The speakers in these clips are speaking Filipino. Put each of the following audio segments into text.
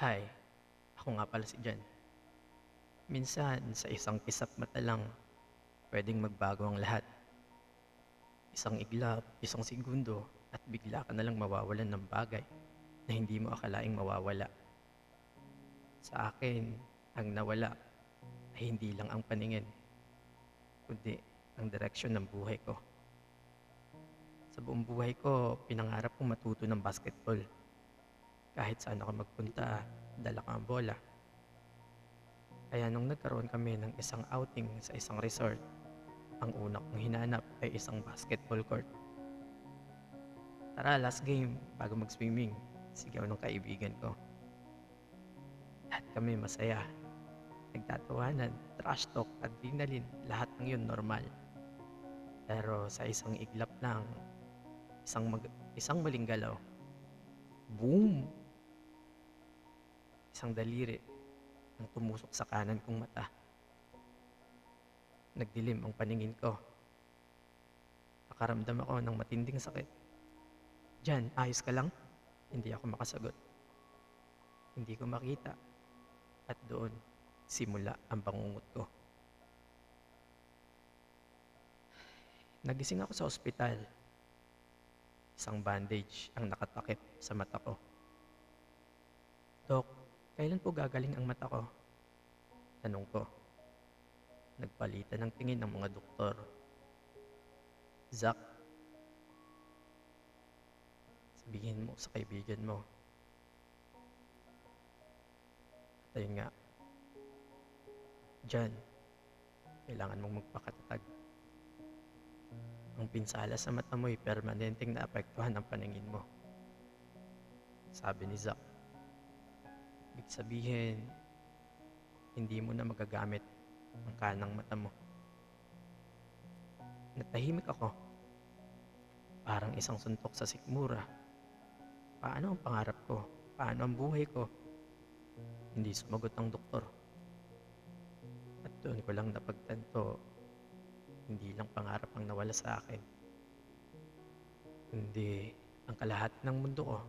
Hi, ako nga pala si Jan. Minsan, sa isang kisap mata lang, pwedeng magbago ang lahat. Isang iglap, isang segundo, at bigla ka nalang mawawalan ng bagay na hindi mo akalaing mawawala. Sa akin, ang nawala ay hindi lang ang paningin, kundi ang direksyon ng buhay ko. Sa buong buhay ko, pinangarap kong matuto ng basketball. Kahit saan ako magpunta, dala ko ang bola. Kaya nung nagkaroon kami ng isang outing sa isang resort, ang una kong hinanap ay isang basketball court. Tara, last game, bago mag-swimming, sigaw ng kaibigan ko. Lahat kami masaya, nagtatawanan, trash talk, adrenaline, lahat ng yun normal. Pero sa isang iglap lang, isang maling galaw, boom! Isang daliri ang tumusok sa kanan kong mata. Nagdilim ang paningin ko. Nakaramdam ako ng matinding sakit. Jan, ayos ka lang? Hindi ako makasagot. Hindi ko makita. At doon, simula ang bangungot ko. Nagising ako sa ospital. Isang bandage ang nakatakip sa mata ko. Dok, kailan po gagaling ang mata ko? Tanong ko. Nagpalitan ng tingin ng mga doktor. Zach, sabihin mo sa kaibigan mo. At ayun nga, Jan, kailangan mong magpakatatag. Ang pinsala sa mata mo'y permanenteng naapektuhan ang paningin mo. Sabi ni Zach, ibig sabihin, hindi mo na magagamit ang kanang mata mo. Natahimik ako, parang isang suntok sa sikmura. Paano ang pangarap ko? Paano ang buhay ko? Hindi sumagot ang doktor. At doon ko lang napagtanto, hindi lang pangarap ang nawala sa akin, kundi ang kalahati ng mundo ko.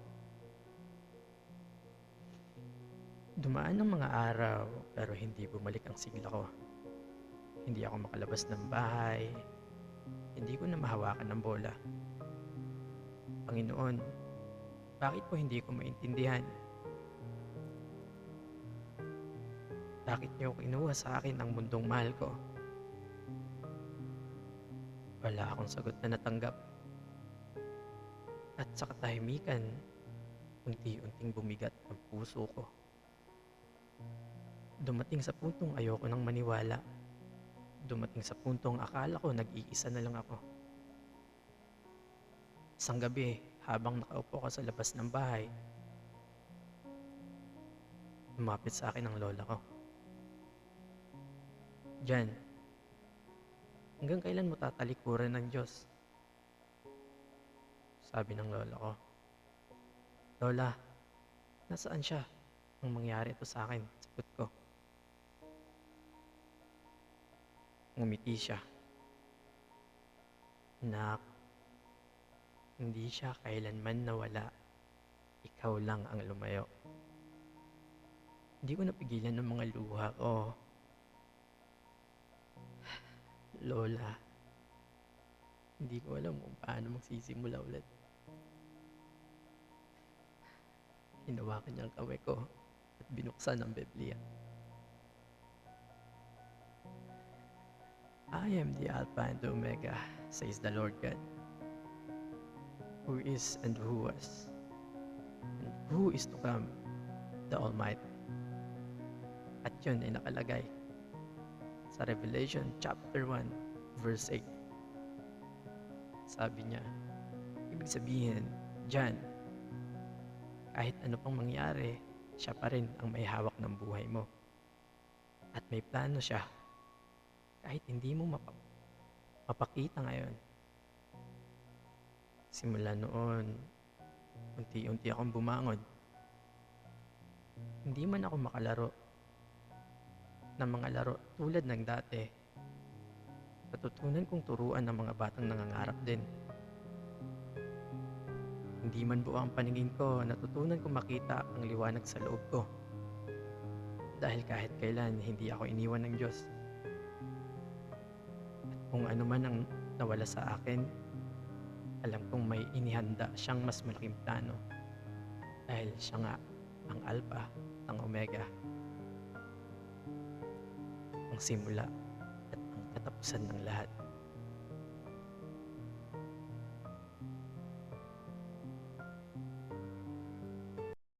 Dumaan ang mga araw pero hindi bumalik ang sigla ko. Hindi ako makalabas ng bahay. Hindi ko na mahawakan ng bola. Panginoon, bakit po hindi ko maintindihan? Bakit niyo kinuha sa akin ang mundong mahal ko? Wala akong sagot na natanggap. At sa katahimikan, unti-unting bumigat ang puso ko. Dumating sa puntong ayoko nang maniwala. Dumating sa puntong akala ko nag-iisa na lang ako. Isang gabi, habang nakaupo ka sa labas ng bahay, lumapit sa akin ang lola ko. Jan, hanggang kailan mo tatalikuran ng Diyos? Sabi ng lola ko. Lola, nasaan siya? Ang mangyari ito sa akin, sagot ko. Ngumiti siya. Nak, hindi siya kailanman nawala. Ikaw lang ang lumayo. Hindi ko napigilan ng mga luha ko. Lola, hindi ko alam kung paano magsisimula ulit. Hinawakan niya ang kamay ko at binuksan ang Biblia. I am the Alpha and the Omega, says the Lord God, who is and who was, and who is to come, the Almighty. At yun ay nakalagay sa Revelation chapter 1, verse 8. Sabi niya, ibig sabihin, Jan, kahit ano pang mangyari, siya pa rin ang may hawak ng buhay mo. At may plano siya, kahit hindi mo mapakita ngayon. Simula noon, unti-unti akong bumangon. Hindi man ako makalaro ng mga laro tulad ng dati. Natutunan kong turuan ng mga batang nangangarap din. Hindi man buo ang paningin ko, natutunan kong makita ang liwanag sa loob ko. Dahil kahit kailan hindi ako iniwan ng Diyos. At kung ano man ang nawala sa akin, alam kong may inihanda siyang mas malaking plano. Dahil siya nga ang Alpha, ang Omega, ang simula at ang katapusan ng lahat.